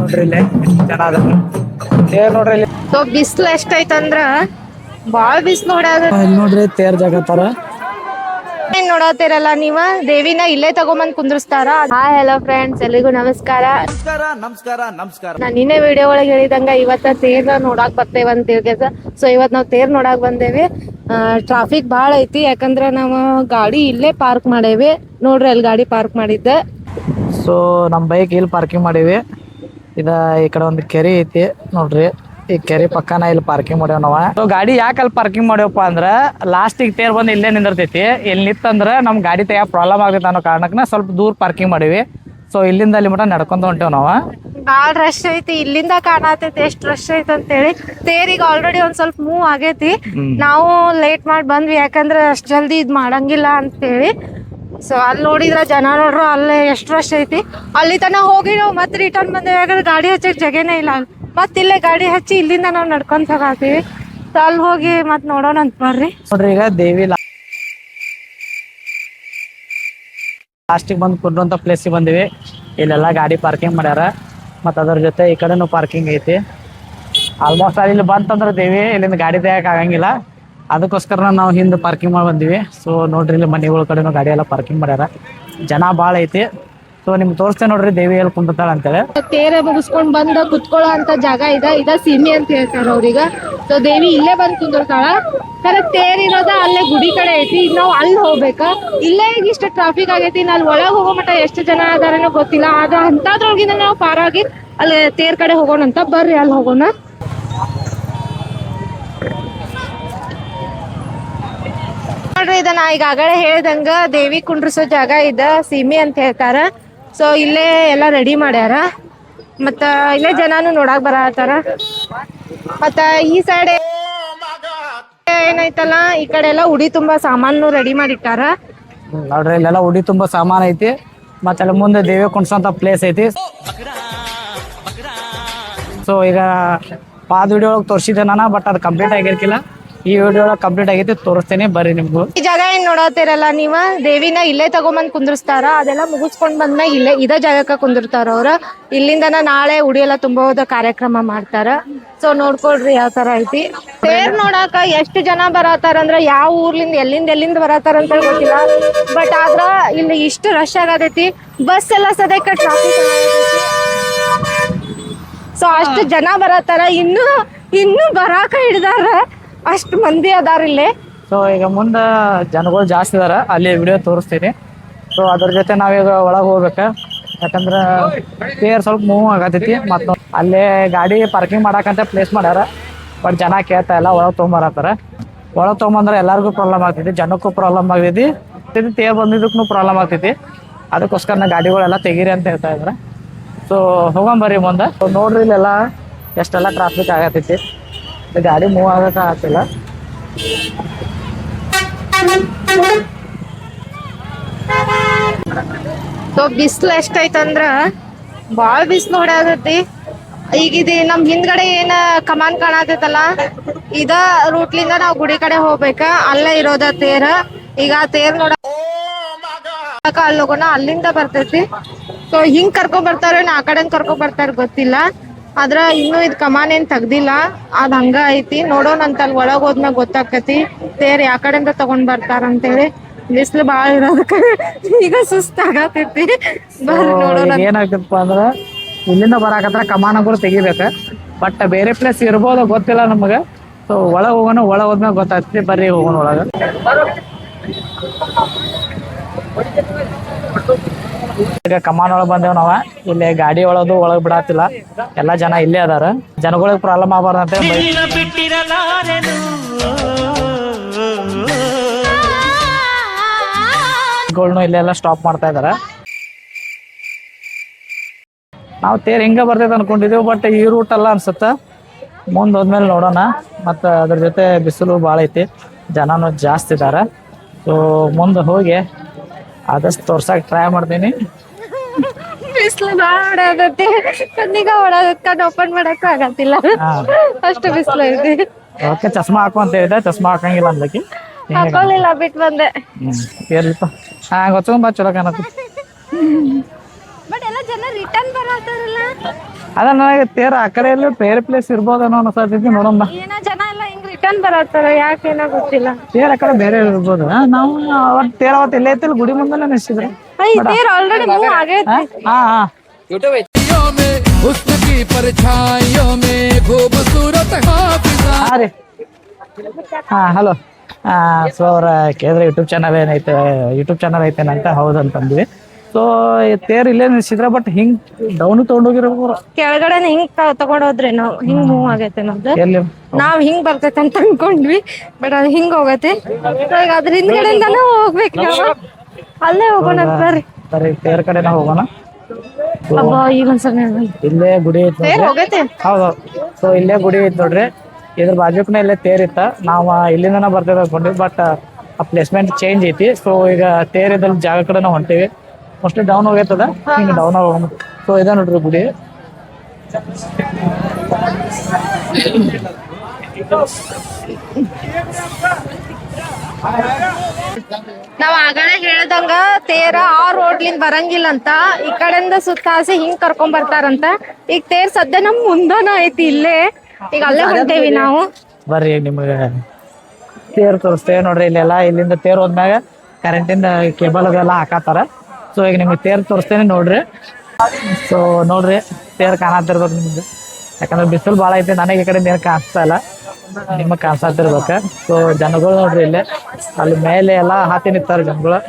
ನೋಡ್ರಿ ಇಲ್ಲಿ ಜನ ಅದ ತೇರ್ ನೋಡ್ರಿ ಇಲ್ಲಿ. ಸೊ ಬಿಸ್ಲು ಎಷ್ಟೈತಂದ್ರ ಬಾಳ ಬಿಸ್ಲು ಇಲ್ಲಿ ನೋಡ್ರಿ ತೇರ್ ಜಾಗತ್ತಾರ. ನೋಡತ್ತೀರಲ್ಲ ನೀವ ದೇವಿನ ಇಲ್ಲೇ ತಗೊಂಬಂದ್ ಕುಂದ್ರಸ್ತಾರ. ಹಾಯ್ ಹಲೋ ಫ್ರೆಂಡ್ಸ್, ಎಲ್ಲಿಗೂ ನಮಸ್ಕಾರ. ನಾನ್ ನಿನ್ನೆ ವಿಡಿಯೋ ಒಳಗೆ ಹೇಳಿದಂಗ ಇವತ್ತ ತೇರ್ ನೋಡಾಕ್ ಬರ್ತೇವ ಅಂತ ಹೇಳ್ಕೇಸ. ಸೊ ಇವತ್ ನಾವ್ ತೇರ್ ನೋಡಾಕ್ ಬಂದೇವಿ. ಟ್ರಾಫಿಕ್ ಬಾಳ ಐತಿ, ಯಾಕಂದ್ರ ನಾವು ಗಾಡಿ ಇಲ್ಲೇ ಪಾರ್ಕ್ ಮಾಡೇವಿ. ನೋಡ್ರಿ ಅಲ್ಲಿ ಗಾಡಿ ಪಾರ್ಕ್ ಮಾಡಿದ್ದೆ. ಸೊ ನಮ್ ಬೈಕ್ ಇಲ್ಲಿ ಪಾರ್ಕಿಂಗ್ ಮಾಡೇವಿ. ಈ ಕಡೆ ಒಂದು ಕೆರೆ ಐತಿ ನೋಡ್ರಿ. ಈ ಕೆರೆ ಪಕ್ಕನ ಇಲ್ಲಿ ಪಾರ್ಕಿಂಗ್ ಮಾಡ್ಯಾವ ನಾವ. ಸೊ ಗಾಡಿ ಯಾಕೆ ಅಲ್ಲಿ ಪಾರ್ಕಿಂಗ್ ಮಾಡ್ಯವಪ್ಪ ಅಂದ್ರ ಲಾಸ್ಟಿಗೆ ತೇರ್ ಬಂದು ಇಲ್ಲೇ ನಿಂದಿರ್ತೈತಿ. ಇಲ್ಲಿ ನಿತ್ತಂದ್ರ ನಮ್ ಗಾಡಿ ತೆಗಿಯ ಪ್ರಾಬ್ಲಮ್ ಆಗೈತೆ ಅನ್ನೋ ಕಾರಣಕ್ಕೆ ಸ್ವಲ್ಪ ದೂರ ಪಾರ್ಕಿಂಗ್ ಮಾಡೀವಿ. ಸೊ ಇಲ್ಲಿಂದ ಅಲ್ಲಿ ಮಟ ನಡ್ಕೊಂತ ಹೊಂಟೇವ್ ನಾವ. ಬಾಳ ರಶ್ ಐತಿ, ಇಲ್ಲಿಂದ ಕಾಣತೈತಿ ಎಷ್ಟ್ ರಶ್ ಐತಿ ಅಂತ ಹೇಳಿ. ತೇರಿಗೆ ಆಲ್ರೆಡಿ ಒಂದ್ ಸ್ವಲ್ಪ ಮೂವ್ ಆಗೈತಿ. ನಾವು ಲೇಟ್ ಮಾಡಿ ಬಂದ್ವಿ, ಯಾಕಂದ್ರೆ ಅಷ್ಟ್ ಜಲ್ದಿ ಇದ್ ಮಾಡಂಗಿಲ್ಲ ಅಂತ ಹೇಳಿ. ಸೊ ಅಲ್ಲಿ ನೋಡಿದ್ರ ಜನ ನೋಡ್ರು ಅಲ್ಲೇ ಎಷ್ಟ್ ರಶ್ ಐತಿ. ಅಲ್ಲಿ ತನ ಹೋಗಿ ನಾವು ಮತ್ತೆ ರಿಟರ್ನ್ ಬಂದೇವಿ, ಯಾಕಂದ್ರೆ ಗಾಡಿ ಹಚ್ಚಕ್ ಜಗನೇ ಇಲ್ಲ. ಮತ್ ಇಲ್ಲೇ ಗಾಡಿ ಹಚ್ಚಿ ಇಲ್ಲಿಂದ ನಾವ್ ನಡ್ಕೊಂತ ಹೋಗ್ತೀವಿ. ಸೊ ಅಲ್ಲಿ ಹೋಗಿ ಮತ್ ನೋಡೋಣ ಅಂತ ಬರ್ರಿ. ನೋಡ್ರಿ ಈಗ ದೇವಿ ಲಾಸ್ಟಿಗೆ ಬಂದು ಕುಡ್ರಂತ ಪ್ಲೇಸಿಗೆ ಬಂದಿವಿ. ಇಲ್ಲೆಲ್ಲ ಗಾಡಿ ಪಾರ್ಕಿಂಗ್ ಮಾಡ್ಯಾರ. ಮತ್ತು ಅದ್ರ ಜೊತೆ ಈ ಕಡೆನೂ ಪಾರ್ಕಿಂಗ್ ಐತಿ. ಆಲ್ಮೋಸ್ಟ್ ಅಲ್ಲಿ ಬಂತಂದ್ರೆ ದೇವಿ ಇಲ್ಲಿಂದ ಗಾಡಿ ತೆಗಿಯಕ್ಕೆ ಆಗಂಗಿಲ್ಲ. ಅದಕ್ಕೋಸ್ಕರ ನಾವು ಹಿಂದೆ ಪಾರ್ಕಿಂಗ್ ಮಾಡಿ ಬಂದಿವಿ. ಸೊ ನೋಡ್ರಿ ಇಲ್ಲಿ ಮನೆಗಳ ಕಡೆನೂ ಗಾಡಿ ಎಲ್ಲ ಪಾರ್ಕಿಂಗ್ ಮಾಡ್ಯಾರ. ಜನ ಭಾಳ ಐತಿ. ಸೊ ನಿಮ್ಗೆ ತೋರಿಸ್ತೇನೆ ನೋಡ್ರಿ ದೇವಿ ಎಲ್ಲಿ ಕುಂತಾಳ ಅಂತೇಳಿ. ತೇರ ಮುಗಿಸ್ಕೊಂಡ್ ಬಂದ ಕುತ್ಕೊಳ್ಳೋ ಅಂತ ಜಾಗ ಇದ ಸೀಮೆ ಅಂತ ಹೇಳ್ತಾರ ಅವ್ರೀಗ. ಸೊ ದೇವಿ ಇಲ್ಲೇ ಬಂದ್ ಕುಂದಿರ್ತಾಳ. ಕರೆಕ್ಟ್ ತೇರ್ ಇರೋದ ಅಲ್ಲೇ ಗುಡಿ ಕಡೆ ಐತಿ. ನಾವು ಅಲ್ಲಿ ಹೋಗ್ಬೇಕ. ಇಲ್ಲೇ ಇಷ್ಟ ಟ್ರಾಫಿಕ್ ಆಗೈತಿ. ಅಲ್ಲಿ ಒಳಗ್ ಹೋಗೋ ಮಟ್ಟ ಎಷ್ಟು ಜನ ಅದಾರೇನೋ ಗೊತ್ತಿಲ್ಲ. ಆದ್ರೆ ಅಂತದ್ರೊಳಗಿಂದ ನಾವು ಪಾರಾಗಿ ಅಲ್ಲಿ ತೇರ್ ಕಡೆ ಹೋಗೋಣ ಅಂತ ಬರ್ರಿ, ಅಲ್ಲಿ ಹೋಗೋಣ. ನೋಡ್ರಿ ಇದನ್ನ ಈಗಾಗಲೇ ಹೇಳ್ದಂಗ ದೇವಿ ಕುಂಡ್ರಸೋ ಜಾಗ ಇದ ಸೀಮೆ ಅಂತ ಹೇಳ್ತಾರ. ಸೊ ಇಲ್ಲೇ ಎಲ್ಲ ರೆಡಿ ಮಾಡ್ಯಾರ. ಮತ್ತ ಇಲ್ಲೇ ಜನನು ನೋಡಾಕ್ ಬರತಾರ. ಮತ್ತ ಈ ಸೈಡ್ ಏನೈತಲ್ಲ, ಈ ಕಡೆ ಎಲ್ಲ ಉಡಿ ತುಂಬಾ ಸಾಮಾನು ರೆಡಿ ಮಾಡಿಟ್ಟಾರ. ನೋಡ್ರಿ ಇಲ್ಲೆಲ್ಲ ಉಡಿ ತುಂಬಾ ಸಾಮಾನ್ ಐತಿ. ಮತ್ತೆ ಅಲ್ಲಿ ಮುಂದೆ ದೇವಿ ಕುಣ್ಸೋಂತ ಪ್ಲೇಸ್ ಐತಿ. ಸೊ ಈಗ ಪಾದ ವಿಡಿಯೋ ಒಳಗೆ ತೋರಿಸಿದೆ ನಾನು, ಬಟ್ ಅದು ಕಂಪ್ಲೀಟ್ ಆಗಿರ್ಕಿಲ್ಲ. ಈ ವಿಡಿಯೋ ಒಳಗೆ ಕಂಪ್ಲೀಟ್ ಆಗೈತಿ, ತೋರಿಸ್ತೇನೆ ಬರ್ರಿ ನಿಮ್ಗೂ. ಈ ಜಾಗ ಏನ್ ನೋಡತ್ತೀರಲ್ಲ ನೀವ, ದೇವಿನ ಇಲ್ಲೇ ತಗೊಂಬಂದ್ ಕುಂದ್ರಸ್ತಾರ. ಅದೆಲ್ಲ ಮುಗಿಸ್ಕೊಂಡ್ ಬಂದ್ಮ್ಯಾಗ ಇದೇ ಜಾಗಕ್ಕ ಕುಂದಿರ್ತಾರ ಅವ್ರ. ಇಲ್ಲಿಂದನ ನಾಳೆ ಉಡಿ ಎಲ್ಲ ತುಂಬೋದ ಕಾರ್ಯಕ್ರಮ ಮಾಡ್ತಾರ. ಸೊ ನೋಡ್ಕೊಳ್ರಿ ಯಾವ ತರ ಐತಿ. ತೇರ್ ನೋಡಾಕ ಎಷ್ಟು ಜನ ಬರತಾರ ಅಂದ್ರ ಯಾವ ಊರ್ಲಿಂದ ಎಲ್ಲಿಂದ ಬರತಾರ ಅಂತ ಗೊತ್ತಿಲ್ಲ. ಬಟ್ ಆದ್ರ ಇಲ್ಲಿ ಇಷ್ಟು ರಶ್ ಆಗತೈತಿ. ಬಸ್ ಎಲ್ಲ ಸದ್ಯಕ್ಕೆ ಟ್ರಾಫಿಕ್ ಆಗತೈತಿ. ಸೊ ಅಷ್ಟು ಜನ ಬರತಾರ. ಇನ್ನು ಬರಾಕ ಹಿಡ್ದಾರ, ಅಷ್ಟು ಮಂದಿ ಅದಾರ ಇಲ್ಲಿ. ಸೊ ಈಗ ಮುಂದೆ ಜನಗಳು ಜಾಸ್ತಿ ಇದಾರ, ಅಲ್ಲಿ ವಿಡಿಯೋ ತೋರಿಸ್ತೀನಿ. ಸೊ ಅದ್ರ ಜೊತೆ ನಾವೀಗ ಒಳಗೆ ಹೋಗ್ಬೇಕು, ಯಾಕಂದ್ರೆ ತೇರ್ ಸ್ವಲ್ಪ ಮೂವ್ ಆಗತೈತಿ. ಮತ್ತು ಅಲ್ಲೇ ಗಾಡಿ ಪಾರ್ಕಿಂಗ್ ಮಾಡಕ್ಕಂತ ಪ್ಲೇಸ್ ಮಾಡ್ಯಾರ. ಬಟ್ ಜನ ಕೇಳ್ತಾ ಇಲ್ಲ, ಒಳಗೆ ತೊಗೊಂಬರತ್ತಾರ. ಒಳಗೆ ತೊಗೊಂಬಂದ್ರೆ ಎಲ್ಲರಿಗೂ ಪ್ರಾಬ್ಲಮ್ ಆಗ್ತೈತಿ, ಜನಕ್ಕೂ ಪ್ರಾಬ್ಲಮ್ ಆಗ್ತೈತಿ, ತೇರ್ ಬಂದಿದ್ದಕ್ಕೂ ಪ್ರಾಬ್ಲಮ್ ಆಗ್ತೈತಿ. ಅದಕ್ಕೋಸ್ಕರ ಗಾಡಿಗಳೆಲ್ಲ ತೆಗೀರಿ ಅಂತ ಹೇಳ್ತಾ ಇದ್ದಾರೆ. ಸೊ ಹೋಗೊಂಬರ್ರಿ ಮುಂದೆ. ನೋಡ್ರಿ ಇಲ್ಲೆಲ್ಲ ಎಷ್ಟೆಲ್ಲ ಟ್ರಾಫಿಕ್ ಆಗತೈತಿ. ಗಾಡಿ ಮೂವ್ ಆಗಕ್ಕೆ ಆಗ್ತಿಲ್ಲ. ಸೊ ಬಿಸ್ಲು ಎಷ್ಟೈತಂದ್ರ ಬಾಳ ಬಿಸ್ಲು ಹೊಡ್ಯಾತೈತಿ. ಈಗ ನಮ್ ಹಿಂದ್ಗಡೆ ಏನ ಕಮಾನ್ ಕಾಣತೈತಲ್ಲ, ಇದ ರೂಟ್ಲಿಂದ ನಾವ್ ಗುಡಿ ಕಡೆ ಹೋಗ್ಬೇಕ. ಅಲ್ಲೇ ಇರೋದ ತೇರ. ಈಗ ತೇರ್ ನೋಡಕ ಅಲ್ಲಿ ಹೋಗೋಣ, ಅಲ್ಲಿಂದ ಬರ್ತೈತಿ. ಸೊ ಹಿಂಗ್ ಕರ್ಕೊಂಡ್ ಬರ್ತಾರ, ಆ ಕಡೆ ಕರ್ಕೊಂಡ್ ಬರ್ತಾರ ಗೊತ್ತಿಲ್ಲ. ಆದ್ರ ಇನ್ನು ಇದ್ ಕಮಾನ್ ಏನ್ ತೆಗ್ದಿಲ್ಲ, ಅದ್ ಹಂಗ ಐತಿ. ನೋಡೋಣ ಅಂತ ಅಲ್ಲಿ ಒಳಗ್ ಹೋದ್ಮ್ಯಾಗ ಗೊತ್ತಾಕತಿ ತೇರ್ ಯಾ ಕಡೆಯಿಂದ ತಗೊಂಡ್ ಬರ್ತಾರ ಅಂತೇಳಿ. ಬಿಸ್ಲು ಬಾಳ ಇರೋದಕ್ಕ ಈಗ ಸುಸ್ತಾಗತೈತಿ. ಏನಾಗ್ತಪ್ಪ ಅಂದ್ರ ಇಲ್ಲಿಂದ ಬರಾಕತ್ರ ಕಮಾನಗಳು ತೆಗಿಬೇಕ. ಬಟ್ ಬೇರೆ ಪ್ಲೇಸ್ ಇರ್ಬೋದು, ಗೊತ್ತಿಲ್ಲ ನಮಗ. ಸೊ ಒಳಗ್ ಹೋಗೋಣ, ಒಳಗ್ ಹೋದ್ಮ್ಯಾಗ ಗೊತ್ತಾಗ್ತೈತಿ. ಬರ್ರಿ ಹೋಗೋಣ ಒಳಗ. ಈಗ ಕಮಾನ್ ಒಳಗ್ ಬಂದೇವ್ ನಾವ. ಇಲ್ಲಿ ಗಾಡಿ ಒಳದು ಒಳಗ್ ಬಿಡಾತಿಲ್ಲ, ಎಲ್ಲಾ ಜನ ಇಲ್ಲೇ ಅದಾರ. ಜನಗಳಿಗೆ ಪ್ರಾಬ್ಲಮ್ ಆಗಬಾರ್ದಂತ ಇಲ್ಲೆಲ್ಲ ಸ್ಟಾಪ್ ಮಾಡ್ತಾ ಇದಾರ. ನಾವು ತೇರ್ ಹಿಂಗ ಬರ್ತೈತೆ ಅನ್ಕೊಂಡಿದೀವಿ, ಬಟ್ ಈ ರೂಟ್ ಅಲ್ಲ ಅನ್ಸುತ್ತ. ಮುಂದ್ ಹೋದ್ಮೇಲೆ ನೋಡೋಣ. ಮತ್ತ ಅದ್ರ ಜೊತೆ ಬಿಸಿಲು ಭಾಳ ಐತಿ, ಜನನು ಜಾಸ್ತಿ ಇದಾರ. ಸೊ ಮುಂದೆ ಹೋಗಿ ಆದಷ್ಟು ತೋರ್ಸಕ್ ಟ್ರೈ ಮಾಡ್ತೀನಿ. ಬಿಸ್ಲು ಬಾಳ ಹೊಡ್ಯಾತೈತಿ. ಕಣ್ಣಿಗ ಒಳಗ ಓಪನ್ ಮಾಡಕ್ ಆಗತ್ತಿಲ್ಲ, ಅಷ್ಟು ಬಿಸ್ಲು ಐತಿ. ಓಕೆ, ಚಸ್ಮಾ ಹಾಕು ಅಂತ ಹೇಳಿದೆ, ಚಸ್ಮಾ ಹಾಕಂಗಿಲ್ಲ ಅಂದ್ಲಕಿ. ಹಾಕೊಳ್ಳಿಲ್ಲ, ಬಿಟ್ಟು ಬಂದೆ. ಇರ್ಲಿಪ್ಪ. ಗೊತ್ತೊಂಬ ಚಲೋ ಕಾಣತ್ತೆ. ಬಟ್ ಎಲ್ಲ ಜನ ರಿಟರ್ನ್ ಬರತ್ತಾರಲ್ಲ. ಅದ ನನಗೆ ತೇರ್ ಆ ಕಡೆ ಎಲ್ಲ ಬೇರೆ ಪ್ಲೇಸ್ ಇರ್ಬೋದೇನೋ ಅನ್ಸತೈತಿ, ನೋಡೋಣ. ಏನೋ ಜನ ಎಲ್ಲ ಹಿಂಗ್ ರಿಟರ್ನ್ ಬರತ್ತಾರ, ಯಾಕೇನೋ ಗೊತ್ತಿಲ್ಲ. ತೇರ್ ಆ ಕಡೆ ಬೇರೆ ಇರ್ಬೋದು. ನಾವು ಅವತ್ತು ತೇರ್ ಅವತ್ತು ಇಲ್ಲೇ ಐತಿಲ್ಲ, ಗುಡಿ ಮುಂದೆ ನಿಲ್ಸಿದ್ರು. ತೇರ್ ಆಲ್ರೆಡಿ ಮೂವ್ ಆಗೈತಿ. ಹಾ ಹಾ ಹಾ ರೀ. ಹಾ ಹಲೋ. ಸೊ ಅವ್ರ ಕೇಳಿದ್ರೆ ಯೂಟ್ಯೂಬ್ ಚಾನಲ್ ಐತೇನೆ ಅಂತ ಹೌದಂತಂದ್ವಿ. ಸೊ ತೇರ್ ಇಲ್ಲೇ ನಿಲ್ಸಿದ್ರ, ಬಟ್ ಹಿಂಗ್ ಡೌನ್ ತಗೊಂಡೋಗಿರೋರು ಕೆಳಗಡೆ ಹಿಂಗ್ ತಗೊಂಡೋದ್ರಿ ನಾವು. ಹಿಂಗ್ ಮೂವ್ ಆಗೈತೆ ನಮ್ದು. ಎಲ್ಲಿ ನಾವ್ ಹಿಂಗ್ ಬರ್ತೈತೆ ಅಂತ ಅನ್ಕೊಂಡ್ವಿ, ಬಟ್ ಅದು ಹಿಂಗ್ ಹೋಗತ್ತೆ. ಈಗ ಅದ್ರ ಹಿಂದ್ಗಡೆಯಿಂದಾನು ಹೋಗ್ಬೇಕು ನಾವು. ಅಲ್ಲೇ ಹೋಗೋಣ ಬರ್ರಿ. ಸರಿ, ತೇರ್ ಕಡೆನ ಹೋಗೋಣ. ಅಬ್ಬಾ ಈಗ ಒಂದ್ಸಲ ಇಲ್ಲೇ ಗುಡಿ ಐತಿ ತೇರ್ ಹೋಗೈತೆ. ಹೌದು. ಸೊ ಇಲ್ಲೇ ಗುಡಿ ಐತಿ ನೋಡ್ರಿ. ಇದ್ರ ಬಾಜುಕ್ನ ಇಲ್ಲೇ ತೇರ್ ಇತ್ತ. ನಾವು ಇಲ್ಲಿಂದನ ಬರ್ತೇವೆ ಅನ್ಕೊಂಡ್ವಿ, ಬಟ್ ಆ ಪ್ಲೇಸ್ಮೆಂಟ್ ಚೇಂಜ್ ಐತಿ. ಸೊ ಈಗ ತೇರ್ ಇದ್ದ ಜಾಗ ಕಡೆ ನಾವು ಹೊಂಟೇವಿ. ಮೋಸ್ಟ್ಲಿ ಡೌನ್ ಹೋಗೈತದ, ಹಿಂಗೆ ಡೌನ್ ಹೋಗೋಣ. ಸೊ ಇದ ನೋಡ್ರಿ ಗುಡಿ. ನಾವ್ ಆಗಲೇ ಹೇಳ್ದಂಗ ತೇರ ಆ ರೋಡ್ಲಿಂದ ಬರಂಗಿಲ್ಲ ಅಂತ, ಈ ಕಡೆಯಿಂದ ಸುತ್ತಾಸಿ ಹಿಂಗ್ ಕರ್ಕೊಂಡ್ ಬರ್ತಾರಂತ. ಈಗ ತೇರ್ ಸದ್ಯ ನಮ್ ಮುಂದನ ಐತಿ ಇಲ್ಲೇ. ಈಗ ಅಲ್ಲೇ ಹೊಂಟೇವಿ ನಾವು. ಬರ್ರಿ ನಿಮ್ಗೆ ತೇರ್ ತೋರಿಸ್ತೇವೆ ನೋಡ್ರಿ. ಇಲ್ಲೆಲ್ಲ ಇಲ್ಲಿಂದ ತೇರ್ ಹೋದ್ಮ್ಯಾಗ ಕರೆಂಟಿಂದ ಕೇಬಲ್ ಅದೆಲ್ಲ ಹಾಕತ್ತಾರ. ಸೊ ಈಗ ನಿಮ್ಗೆ ತೇರ್ ತೋರಿಸ್ತೇನೆ ನೋಡ್ರಿ. ಸೊ ನೋಡ್ರಿ, ತೇರ್ ಕಾಣತಿರ್ಬೇಕು ನಿಮ್ಗೆ, ಯಾಕಂದ್ರೆ ಬಿಸಿಲು ಭಾಳ ಐತಿ. ನನಗೆ ಈ ಕಡೆ ನೀರು ಕಾಣಿಸ್ತಾ ಇಲ್ಲ, ನಿಮಗೆ ಕಾಣಿಸ್ತಿರ್ಬೇಕು. ಸೊ ಜನಗಳು ನೋಡ್ರಿ ಇಲ್ಲೇ, ಅಲ್ಲಿ ಮೇಲೆ ಎಲ್ಲ ಹಾತಿ ನಿಂತಾರ ಜನಗಳು.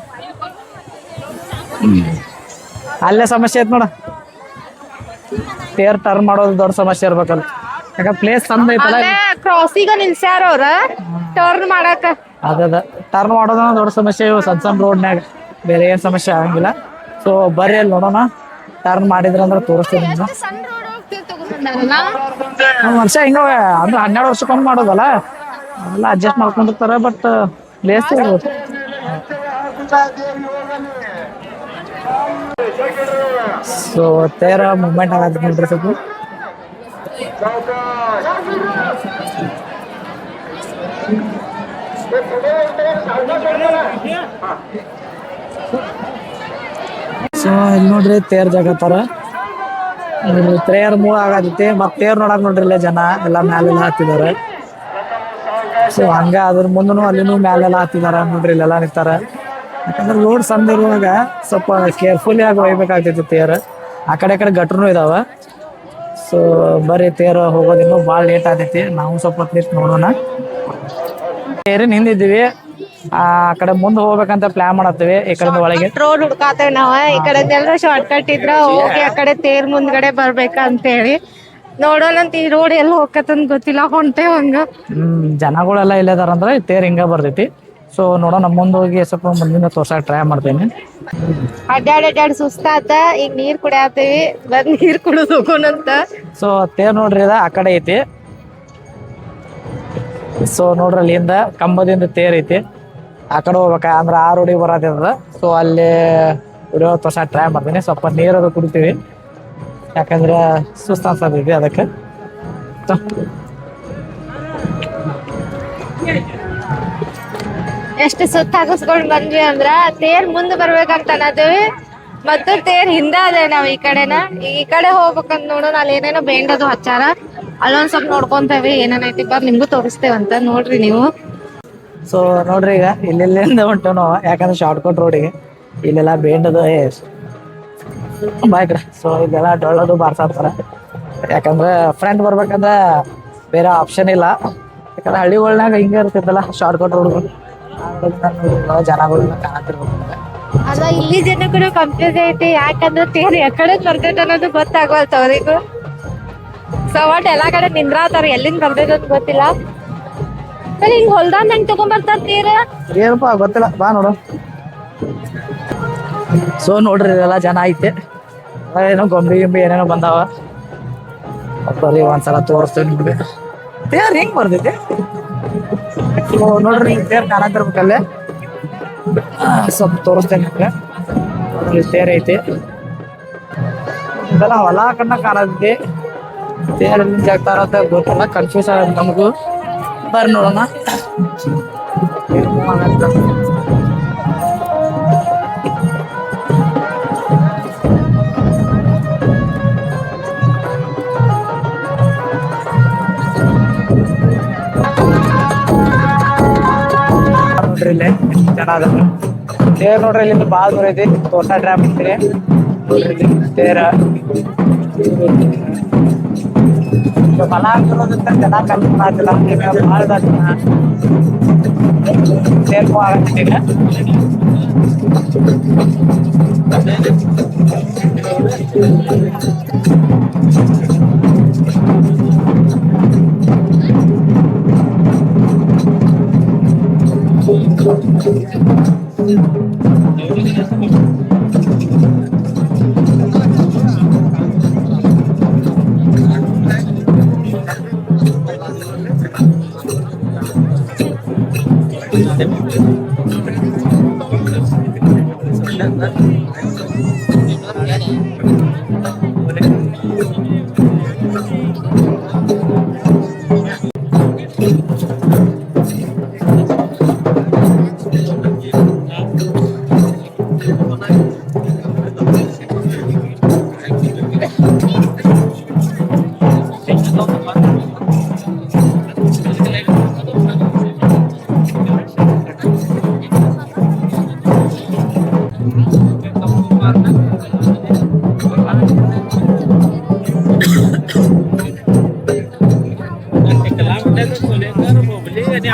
ಅಲ್ಲೇ ಸಮಸ್ಯೆ ಐತ್ ನೋಡ, ತೇರ್ ಟರ್ನ್ ಮಾಡೋದು ದೊಡ್ಡ ಸಮಸ್ಯೆ ಇರ್ಬೇಕಲ್ಲ. ಯಾಕಂದ್ರೆ ಪ್ಲೇಸ್ ಚಂದ ಐತಲ್ಲ. ಕ್ರಾಸಿಗ ನಿಲ್ಸ್ಯಾರ ಅವ್ರ ಟರ್ನ್ ಮಾಡಾಕ. ಅದ ಟರ್ನ್ ಮಾಡೋದ ದೊಡ್ಡ ಸಮಸ್ಯೆ. ಇವು ಸಣ್ಣ ರೋಡ್ನ್ಯಾಗ ಬೇರೆ ಏನ್ ಸಮಸ್ಯೆ ಆಗಂಗಿಲ್ಲ. ಸೊ ಬರ್ರಿ ಅಲ್ಲಿ ನೋಡೋಣ. ಟರ್ನ್ ಮಾಡಿದ್ರಂದ್ರೆ ತೋರಿಸ್ತೀನಿ ನಿಮ್ಗೆ. ಒಂದ್ ವರ್ಷ ಹಿಂಗ ಅಂದ್ರೆ 12 ವರ್ಷಕ್ಕೊಮ್ಮೆ ಮಾಡೋದಲ್ಲ, ಎಲ್ಲ ಅಡ್ಜಸ್ಟ್ ಮಾಡ್ಕೊಂಡಿರ್ತಾರ. ಬಟ್ ಪ್ಲೇಸ್ ಸೊ ತೇರ ಮೂವ್ಮೆಂಟ್ ಆಗತ್ತೆ ನೋಡ್ರಿ ಸ್ವಲ್ಪ. ಸೊ ಇಲ್ಲಿ ನೋಡ್ರಿ ತೇರ್ ಜಾಗತ್ತಾರ. ತೇರ್ ಮೂವ್ ಆಗತೈತಿ. ಮತ್ ತೇರ್ ನೋಡಕ್ ನೋಡ್ರಿ ಇಲ್ಲೇ ಜನ ಎಲ್ಲ ಮ್ಯಾಲೆಲ್ಲ ಹತ್ತಿದಾರೆ. ಸೊ ಹಂಗ ಅದ್ರ ಮುಂದನು ಅಲ್ಲಿನೂ ಮ್ಯಾಲೆಲ್ಲ ಹತ್ತಿದಾರ ನೋಡ್ರಿ, ಇಲ್ಲೆಲ್ಲ ನಿಂತಾರ. ಯಾಕಂದ್ರೆ ರೋಡ್ ಸಣ್ಣ ಇರುವಾಗ ಸ್ವಲ್ಪ ಕೇರ್ಫುಲಿ ಆಗಿ ಒಯ್ಬೇಕಾಗ್ತೈತಿ ತೇರ್. ಆ ಕಡೆ ಗಟ್ರನು ಇದಾವ. ಸೊ ಬರ್ರಿ, ತೇರ್ ಹೋಗೋದಿನ್ನು ಭಾಳ ಲೇಟ್ ಆಗೈತಿ. ನಾವು ಸ್ವಲ್ಪ ಹೊತ್ತು ನಿಂತು ನೋಡೋಣ. ತೇರಿನ ಹಿಂದಿದ್ದೀವಿ, ಆ ಕಡೆ ಮುಂದೆ ಹೋಗ್ಬೇಕಂತ ಪ್ಲಾನ್ ಮಾಡತ್ತೀವಿ. ಈ ಕಡೆ ಒಳಗೆ ರೋಡ್ ಹುಡ್ಕಾತೇವ್ ನಾವ. ಈ ಕಡೆ ಎಲ್ಲರೂ ಶಾರ್ಟ್ ಕಟ್ ಇದ್ರ ಹೋಗಿ ಆ ಕಡೆ ತೇರ್ ಮುಂದ್ಗಡೆ ಬರ್ಬೇಕಂತ ಹೇಳಿ ನೋಡೋಣಂತ. ಈ ರೋಡ್ ಎಲ್ಲಿ ಹೋಗತ್ತಂತ ಗೊತ್ತಿಲ್ಲ, ಹೊಂಟೇವ್ ಹಂಗ. ಜನಗಳೆಲ್ಲ ಇಲ್ಲದಾರ ಅಂದ್ರೆ ತೇರ್ ಹಿಂಗ ಬರ್ತೈತಿ. ಸೊ ನೋಡೋಣ, ಮುಂದೆ ಹೋಗಿ ಸ್ವಲ್ಪ ಮುಂದಿನ ತೋರ್ಸಕ್ ಟ್ರೈ ಮಾಡ್ತೇನೆ. ಅಡ್ಡಾಡ್ ಸುಸ್ತಾತ. ಈಗ ನೀರ್ ಕುಡಿಯತೇವಿ, ಬಂದ್ ನೀರ್ ಕುಡಿದು ಹೋಗೋಣಂತ. ಸೊ ತೇರ್ ನೋಡ್ರಿ ಆ ಕಡೆ ಐತಿ. ಸೊ ನೋಡ್ರಿ ಅಲ್ಲಿಂದ ಕಂಬದಿಂದ ತೇರ್ ಐತಿ. ಆ ಕಡೆ ಹೋಗ್ಬೇಕ ಅಂದ್ರೆ ಆ ರೋಡಿಗೆ ಬರತ್ತದ. ಸೊ ಅಲ್ಲಿ ವಿಡಿಯೋ ತೋರ್ಸಕ್ ಟ್ರೈ ಮಾಡ್ತೀನಿ. ಸ್ವಲ್ಪ ನೀರದು ಕುಡಿತೀವಿ, ಯಾಕಂದ್ರೆ ಸುಸ್ತ ಅನ್ಸತೈತಿ ಅದಕ್ಕೆ. ಎಷ್ಟು ಸುತ್ತ ಹಾಕಿಸ್ಕೊಂಡ್ ಬಂದ್ವಿ ಅಂದ್ರ ತೇರ್ ಮುಂದ್ ಬರ್ಬೇಕಂತ ಅನ್ನದೇವಿ, ಮತ್ತು ತೇರ್ ಹಿಂದ ಅದೇ. ನಾವ್ ಈ ಕಡೆನ ಈ ಕಡೆ ಹೋಗ್ಬೇಕಂತ ನೋಡೋಣ. ಅಲ್ಲಿ ಏನೇನೋ ಬೇಂಡದು ಹಚ್ಚಾರ, ಅಲ್ಲೊಂದ್ ಸ್ವಲ್ಪ ನೋಡ್ಕೊಂತೇವಿ ಏನೇನೈತಿ. ಬರ್ ನಿಮ್ಗೂ ತೋರಿಸ್ತೇವಂತ ನೋಡ್ರಿ ನೀವು. ಸೊ ನೋಡ್ರಿ, ಈಗ ಇಲ್ಲಿಂದ ಹೊಂಟು ನಾವು, ಯಾಕಂದ್ರೆ ಶಾರ್ಟ್ ಕಟ್ ರೋಡಿಗೆ ಇಲ್ಲೆಲ್ಲ ಬೇಂಡದು ಬೈಕ್. ಸೊ ಇಲ್ಲೆಲ್ಲ ಡೊಳ್ಳೋದು ಬಾರ್ಸಾಡ್ತಾರ. ಯಾಕಂದ್ರೆ ಫ್ರೆಂಡ್ ಬರ್ಬೇಕಂದ್ರೆ ಬೇರೆ ಆಪ್ಷನ್ ಇಲ್ಲ. ಯಾಕಂದ್ರೆ ಹಳ್ಳಿಗಳ್ನಾಗ ಹಿಂಗೆ ಇರ್ತಿತ್ತಲ್ಲ ಶಾರ್ಟ್ ಕಟ್ ರೋಡ್ಗಳು. ಜನಗಳನ್ನ ಕಾಣತಿರ್ಬೇಕು. ಅಲ್ಲ, ಇಲ್ಲಿ ಜನಕ್ಕೂ ಕನ್ಫ್ಯೂಸ್ ಐತಿ, ಯಾಕಂದ್ರೆ ತೇರ್ ಎಕಡೆ ಬರ್ತೈತೆ ಅನ್ನೋದು ಗೊತ್ತಾಗವಲ್ತ ಅವ್ರಿಗೂ. ಸೊ ಒಟ್ ಎಲ್ಲಾ ಕಡೆ ನಿಂದ್ರಾತಾರ, ಎಲ್ಲಿಂದ ಬರ್ತೈತೆ ಅಂತ ಗೊತ್ತಿಲ್ಲ. ಹಿಂಗ್ ಹೊಲ್ದಾನ್ ಹೆಂಗ್ ತಗೊಂಡ್ಬರ್ತಾರ ತೇರ ಏನಪ್ಪ ಗೊತ್ತಿಲ್ಲ, ಬಾ ನೋಡು. ಸೊ ನೋಡ್ರಿ, ಇದೆಲ್ಲ ಜನ ಐತೆ. ಏನೋ ಗೊಂಬಿ ಏನೇನೋ ಬಂದಾವ. ಬರ್ರಿ ಒಂದ್ಸಲ ತೋರಿಸ್ತೀವಿ ನಿಮ್ಗೆ ತೇರ್ ಹೆಂಗ್ ಬರ್ತೈತಿ. ಸೊ ನೋಡ್ರಿ, ತೇರ್ ಕಾಣತಿರ್ಬೇಕಲ್ಲೇ. ಸ್ವಲ್ಪ ತೋರಿಸ್ತೇನೆ ನಿಮ್ಗೆ. ನೋಡ್ರಿ, ತೇರ್ ಐತಿ. ಇದೆಲ್ಲ ಹೊಲ ಕಣ್ಣ ಕಾಣತೈತಿ. ತೇರ್ ಎಲ್ಲಿ ಜಾಗ್ತಾರ ಅಂತ ಗೊತ್ತಿಲ್ಲ, ಕನ್ಫ್ಯೂಸ್ ಆಗ ನಮಗೂ. ಬರ್ರಿ ನೋಡೋಣ. ನೋಡ್ರಿ ಇಲ್ಲಿ ಜನ ಅದ ತೇರ್ ನೋಡ್ರಿ ಇಲ್ಲಿ ಭಾಳ ದೂರ ಐತಿ ತೋಟ ಡ್ಯಾಮ್ ಐತ್ರಿ ನೋಡ್ರಿ ಇಲ್ಲಿ ತೇರ ಹೊಲ ಹಾಕಿರೋದ್ರಿಂದ ಜನ ಕಮ್ಮಿ ಮಾಡ್ತಿಲ್ಲ ಈಗ ಭಾಳ ಜನ ತೇರ್ ಆಗತ್ತೆ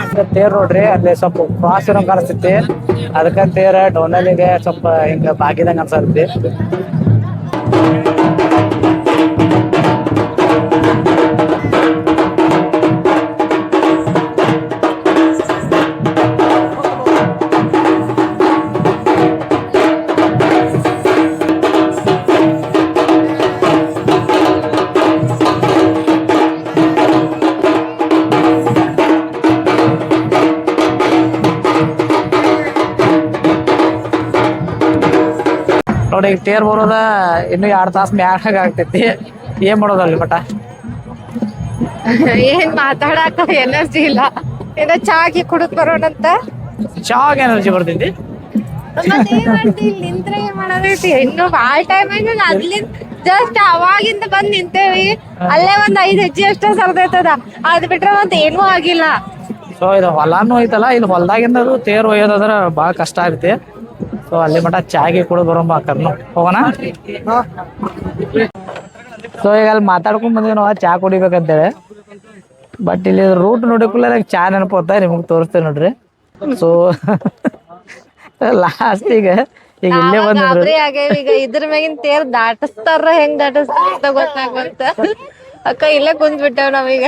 ಈಗ ತೇರ್ ನೋಡ್ರಿ ಅಲ್ಲಿ ಸ್ವಲ್ಪ ಕ್ರಾಸ್ ಇರೋ ಕಾಣಿಸ್ತೈತಿ ಅದಕ್ಕ ತೇರ ಡೊನಲ್ಲಿಗೆ ಸ್ವಲ್ಪ ಹಿಂಗ ಬಾಗಿದಂಗ ಅನ್ಸತ್ತಿ ನೋಡಿ ಈಗ ತೇರ್ ಬರೋದ ಇನ್ನು 2 ತಾಸು ಮ್ಯಾಗ ಆಗ್ತೈತಿ ಏನ್ ಮಾಡೋದಲ್ಲಿ ಮಟ ಏನ್ ಮಾತಾಡಕ ಎನರ್ಜಿ ಇಲ್ಲ ಏನೋ ಚಾಗಿ ಕುಡಿದ್ ಬರೋಣಂತ ಚಾಗ್ ಎನರ್ಜಿ ಬರ್ತೈತಿ ನಿಂತ್ರೆ ಏನ್ ಮಾಡೋದೈತಿ ಇನ್ನು ಭಾಳ ಟೈಮ್ ಆಯ್ತು ಅದ್ಲಿಂದ ಜಸ್ಟ್ ಅವಾಗಿಂದ ಬಂದ್ ನಿಂತೇವಿ ಅಲ್ಲೇ ಒಂದ್ 5 ಹೆಜ್ಜೆ ಅಷ್ಟೇ ಸರ್ದೈತದ ಅದ್ ಬಿಟ್ರೆ ಮತ್ ಏನೂ ಆಗಿಲ್ಲ ಸೊ ಇದು ಹೊಲಾನು ಐತಲ್ಲ ಇಲ್ಲಿ ಹೊಲ್ದಾಗಿಂದ ತೇರ್ ಒಯ್ಯೋದಾದ್ರ ಬಾಳ ಕಷ್ಟ ಆಗೈತಿ ಸೊ ಅಲ್ಲಿ ಮಟ ಚಾಗಿ ಕುಡಿದು ಬರೋಂಬ ಕರ್ನು ಹೋಗೋಣ ಸೊ ಈಗ ಅಲ್ಲಿ ಮಾತಾಡ್ಕೊಂಡ್ ಬಂದ್ವಿ ನಾವು ಚಾ ಕುಡಿಬೇಕಂತೇಳಿ ಬಟ್ ಇಲ್ಲಿ ರೂಟ್ ನೋಡಿಕುಲ್ಲ ಚಾ ನೆನಪೋತ ನಿಮಗ್ ತೋರಿಸ್ತೇವೆ ನೋಡ್ರಿ ಸೊ ಲಾಸ್ಟ್ ಈಗ ಇಲ್ಲೇ ಬಂದ್ರಿ ಈಗ ಇದ್ರ ಮ್ಯಾಗಿನ ತೇರ್ ದಾಟಿಸ್ತಾರ ಹೆಂಗ್ ದಾಟಿಸ್ತಾರ ಗೊತ್ತಾಗ್ಬಂತ ಅಕ್ಕ ಇಲ್ಲೇ ಕುಂತ್ ಬಿಟ್ಟೇವ್ ನಾವೀಗ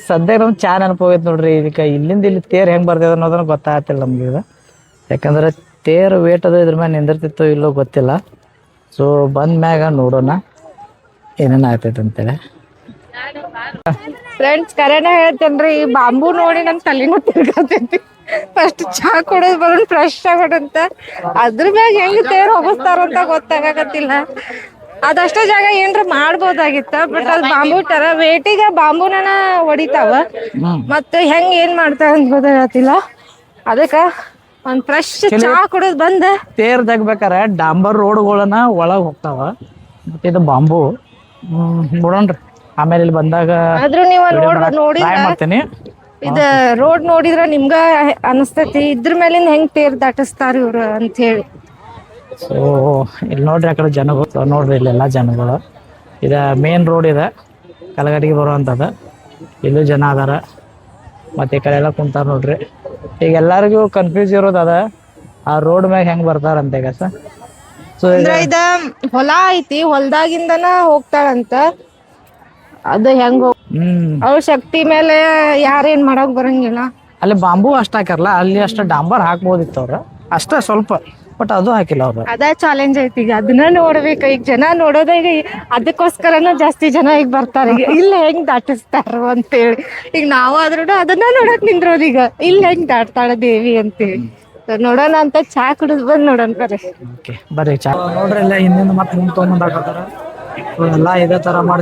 ಸದ್ಯ ನಮ್ ಚಾ ನೆನಪೋಗೈತ್ ನೋಡ್ರಿ ಇದಕ್ಕ ಇಲ್ಲಿಂದ ಇಲ್ಲಿ ತೇರ್ ಹೆಂಗ್ ಬರ್ತದ ಅನ್ನೋದನ್ನ ಗೊತ್ತಾಗತ್ತಿಲ್ಲ ನಮ್ಗೆ ಈಗ ಯಾಕಂದ್ರೆ ತೇರು ವೇಟ್ ಅದು ಇದ್ರ ಮ್ಯಾಗ ನಿಂದಿರ್ತಿತ್ತೋ ಇಲ್ಲೋ ಗೊತ್ತಿಲ್ಲ ಸೊ ಬಂದ ಮ್ಯಾಗ ನೋಡೋಣ ಏನೇನ್ ಆಗ್ತೈತೆ ಅಂತೇಳಿ ಫ್ರೆಂಡ್ಸ್ ಕರೆನ ಹೇಳ್ತೇನ್ರಿ ಈ ಬಾಂಬು ನೋಡಿ ನನ್ ತಲೆನೂ ತಿರ್ಗತೈತಿ ಫಸ್ಟ್ ಚಾ ಕುಡಿದ್ ಬರೋಣ ಫ್ರೆಶ್ ಆಗೋಣಂತ ಅದ್ರ ಮ್ಯಾಗ ಹೆಂಗ್ ತೇರ್ ಹೋಗಿಸ್ತಾರಂತ ಗೊತ್ತಾಗತ್ತಿಲ್ಲ ಅದಷ್ಟ ಜಾಗ ಏನ್ರ ಮಾಡ್ಬೋದಾಗಿತ್ತ ಬಟ್ ಅದ್ ಬಾಂಬು ತರ ವೇಟಿಗ ಬಾಂಬುನ ಹೊಡಿತಾವ ಮತ್ತ ಹೆಂಗ್ ಏನ್ ಮಾಡ್ತಾರ ಅಂತ ಗೊತ್ತಾಗತ್ತಿಲ್ಲ ಅದಕ್ಕ ಒಂದ್ ಫ್ರೆಶ್ ಚಾ ಕುಡಿದ್ ಬಂದ ತೇರ್ ಜಗ್ಬೇಕಾರ ಡಾಂಬರ್ ರೋಡ್ಗಳನ್ನ ಒಳಗ್ ಹೋಗ್ತಾವ ಮತ್ತೆ ಇದು ಬಾಂಬು ನೋಡೋಣ್ರಿ ಆಮೇಲೆ ಇಲ್ಲಿ ಬಂದಾಗ ಆದ್ರೂ ನೀವ್ ರೋಡ್ ನೋಡಿದ್ರ ಮಾಡ್ತೇನೆ ಇದ ರೋಡ್ ನೋಡಿದ್ರ ನಿಮ್ಗ ಅನಸ್ತೈತಿ ಇದ್ರ ಮೇಲಿಂದ ಹೆಂಗ್ ತೇರ್ ದಾಟಿಸ್ತಾರ ಇವ್ರು ಅಂತ ಹೇಳಿ ಸೊ ಇಲ್ಲಿ ನೋಡ್ರಿ ಆ ಕಡೆ ಜನಗಳು ನೋಡ್ರಿ ಇಲ್ಲೆಲ್ಲಾ ಜನಗಳು ಇದ ಮೇನ್ ರೋಡ್ ಇದೆ ಕಲಗಟ್ಟಿಗೆ ಬರುವಂತದ ಇಲ್ಲೂ ಜನ ಅದಾರ ಮತ್ತೆ ಈ ಕಡೆ ಎಲ್ಲ ಕುಂತಾರ ನೋಡ್ರಿ ಈಗ ಎಲ್ಲರಿಗೂ ಕನ್ಫ್ಯೂಸ್ ಇರೋದ ಅದ ಆ ರೋಡ್ ಮ್ಯಾಗ ಹೆಂಗ್ ಬರ್ತಾರಂತ ಈಗ ಸೊ ಇದ ಹೊಲ ಐತಿ ಹೊಲದಾಗಿಂದನ ಹೋಗ್ತಾರಂತ ಅದ ಹೆಂಗ ಅವ್ರ ಶಕ್ತಿ ಮೇಲೆ ಯಾರೇನ್ ಮಾಡಕ್ ಬರಂಗಿಲ್ಲ ಅಲ್ಲಿ ಬಾಂಬು ಅಷ್ಟ ಹಾಕ್ಯಾರಲ್ಲ ಅಲ್ಲಿ ಅಷ್ಟ ಡಾಂಬರ್ ಹಾಕ್ಬೋದಿತ್ತು ಅವ್ರ ಅಷ್ಟ ಸ್ವಲ್ಪ ಬಟ್ ಅದು ಹಾಕಿಲ್ಲ ಅವ್ರು ಅದ ಚಾಲೆಂಜ್ ಐತಿ ಈಗ ಅದನ್ನ ನೋಡ್ಬೇಕು ಈಗ ಜನ ನೋಡೋದ ಈಗ ಅದಕ್ಕೋಸ್ಕರನ ಜಾಸ್ತಿ ಜನ ಈಗ ಬರ್ತಾರ ಈಗ ಇಲ್ಲ ಹೆಂಗ್ ದಾಟಿಸ್ತಾರ ಅಂತೇಳಿ ಈಗ ನಾವು ಆದ್ರೂ ಅದನ್ನ ನೋಡಕ್ ನಿಂದ್ರೋದ್ ಈಗ ಇಲ್ಲ ಹೆಂಗ್ ದಾಟ್ತಾಳ ದೇವಿ ಅಂತೇಳಿ ನೋಡೋಣ ಅಂತ ಚಾ ಕುಡಿದ್ ಬಂದ್ ನೋಡೋಣ ಬರ್ರಿ ಬರ್ರಿ ಚಾ ನೋಡ್ರಿ ಎಲ್ಲ ಹಿಂದಿಂದ ಮತ್ತೆ ಮುಂದ್ ತಗೊಂಡ್ ಹಾಕತ್ತಾರ ಎಲ್ಲಾ ಇದೇ ತರ ಮಾಡ್ತಾರೆ